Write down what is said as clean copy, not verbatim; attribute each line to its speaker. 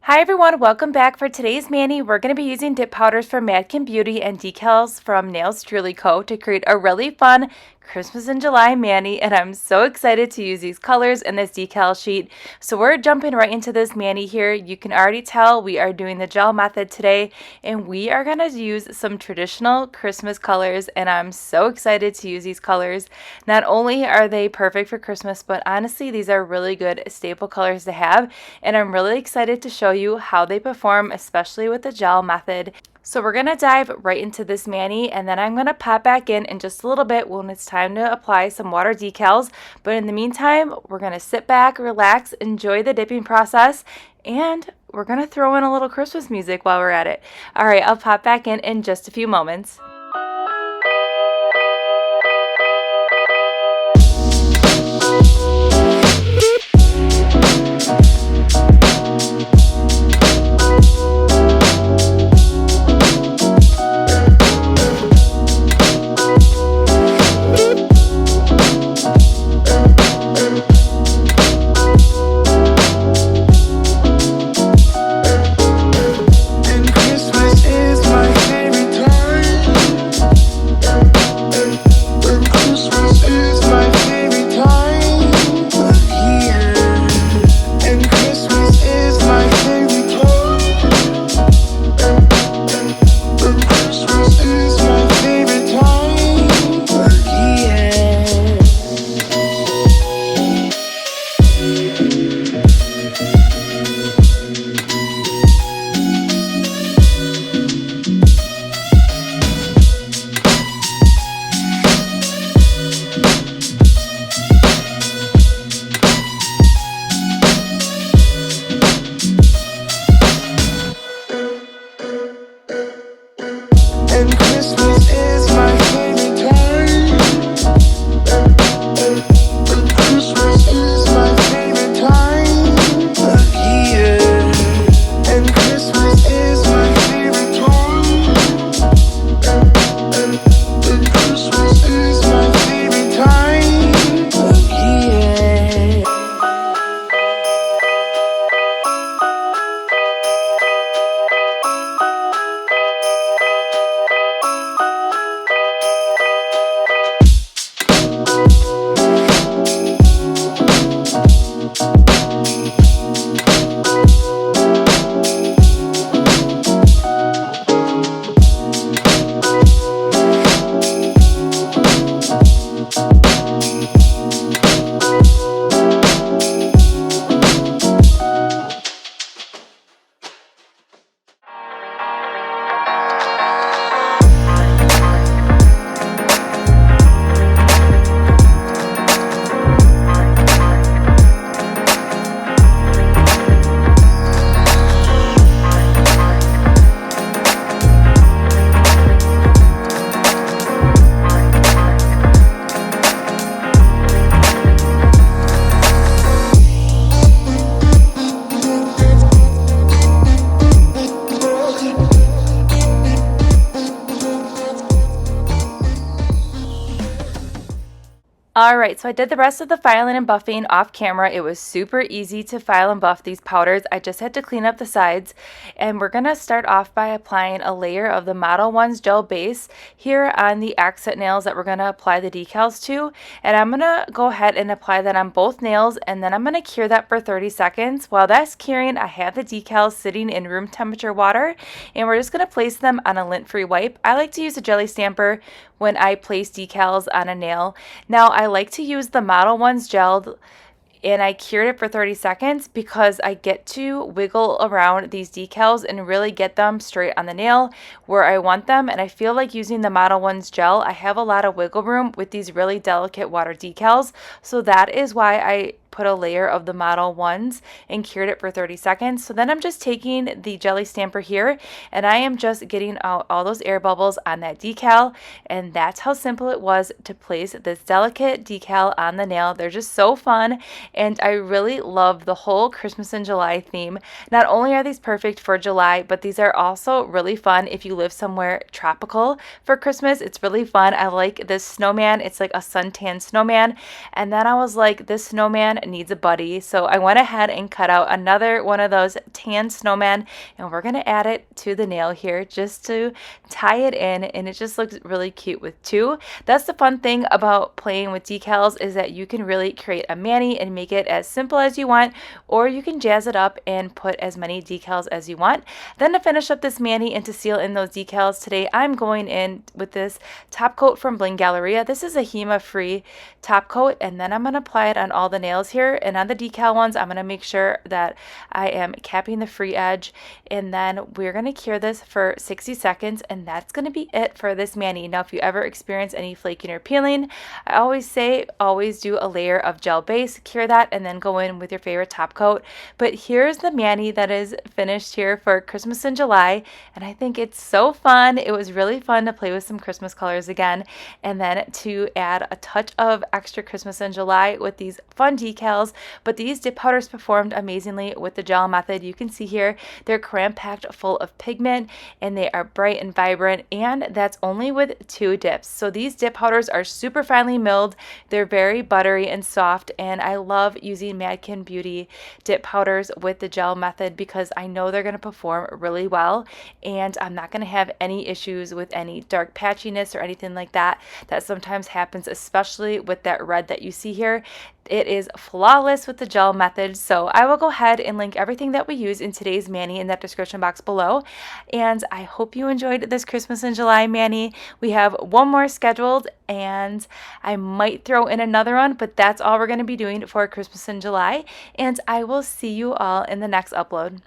Speaker 1: Hi everyone, welcome back. For today's mani, we're going to be using dip powders from Madkin Beauty and decals from Nails Truly Co. to create a really fun Christmas in July mani, and I'm so excited to use these colors in this decal sheet. So we're jumping right into this mani here. You can already tell we are doing the gel method today, and we are going to use some traditional Christmas colors, and I'm so excited to use these colors. Not only are they perfect for Christmas, but honestly, these are really good staple colors to have, and I'm really excited to show you how they perform, especially with the gel method. So we're going to dive right into this mani, and then I'm going to pop back in just a little bit when it's time to apply some water decals. But in the meantime, we're going to sit back, relax, enjoy the dipping process, and we're going to throw in a little Christmas music while we're at it. All right, I'll pop back in just a few moments. Alright, so I did the rest of the filing and buffing off camera. It was super easy to file and buff these powders. I just had to clean up the sides. And we're going to start off by applying a layer of the Modelones gel base here on the accent nails that we're going to apply the decals to. And I'm going to go ahead and apply that on both nails, and then I'm going to cure that for 30 seconds. While that's curing, I have the decals sitting in room temperature water, and we're just going to place them on a lint-free wipe. I like to use a jelly stamper when I place decals on a nail. Now, I like to use the Modelones gel, and I cured it for 30 seconds because I get to wiggle around these decals and really get them straight on the nail where I want them. And I feel like using the Modelones gel, I have a lot of wiggle room with these really delicate water decals. So that is why I put a layer of the Modelones and cured it for 30 seconds. So then I'm just taking the jelly stamper here, and I am just getting out all those air bubbles on that decal, and that's how simple it was to place this delicate decal on the nail. They're just so fun, and I really love the whole Christmas in July theme. Not only are these perfect for July, but these are also really fun if you live somewhere tropical for Christmas. It's really fun. I like this snowman. It's like a suntan snowman, and then I was like, this snowman snowman needs a buddy. So I went ahead and cut out another one of those tan snowman, and we're going to add it to the nail here just to tie it in, and it just looks really cute with two. That's the fun thing about playing with decals, is that you can really create a mani and make it as simple as you want, or you can jazz it up and put as many decals as you want. Then to finish up this mani and to seal in those decals, today I'm going in with this top coat from Bling Galleria. This is a HEMA free top coat, and then I'm going to apply it on all the nails here, and on the decal ones I'm going to make sure that I am capping the free edge, and then we're going to cure this for 60 seconds, and that's going to be it for this mani. Now if you ever experience any flaking or peeling, I always say always do a layer of gel base, cure that, and then go in with your favorite top coat. But here's the mani that is finished here for Christmas in July, and I think it's so fun. It was really fun to play with some Christmas colors again, and then to add a touch of extra Christmas in July with these fun decals. But these dip powders performed amazingly with the gel method. You can see here they're cram packed full of pigment, and they are bright and vibrant, and that's only with 2 dips. So these dip powders are super finely milled. They're very buttery and soft, and I love using Madkin Beauty dip powders with the gel method because I know they're going to perform really well, and I'm not going to have any issues with any dark patchiness or anything like that sometimes happens, especially with that red that you see here. It is flawless with the gel method. So I will go ahead and link everything that we use in today's mani in that description box below. And I hope you enjoyed this Christmas in July mani. We have one more scheduled, and I might throw in another one, but that's all we're going to be doing for Christmas in July. And I will see you all in the next upload.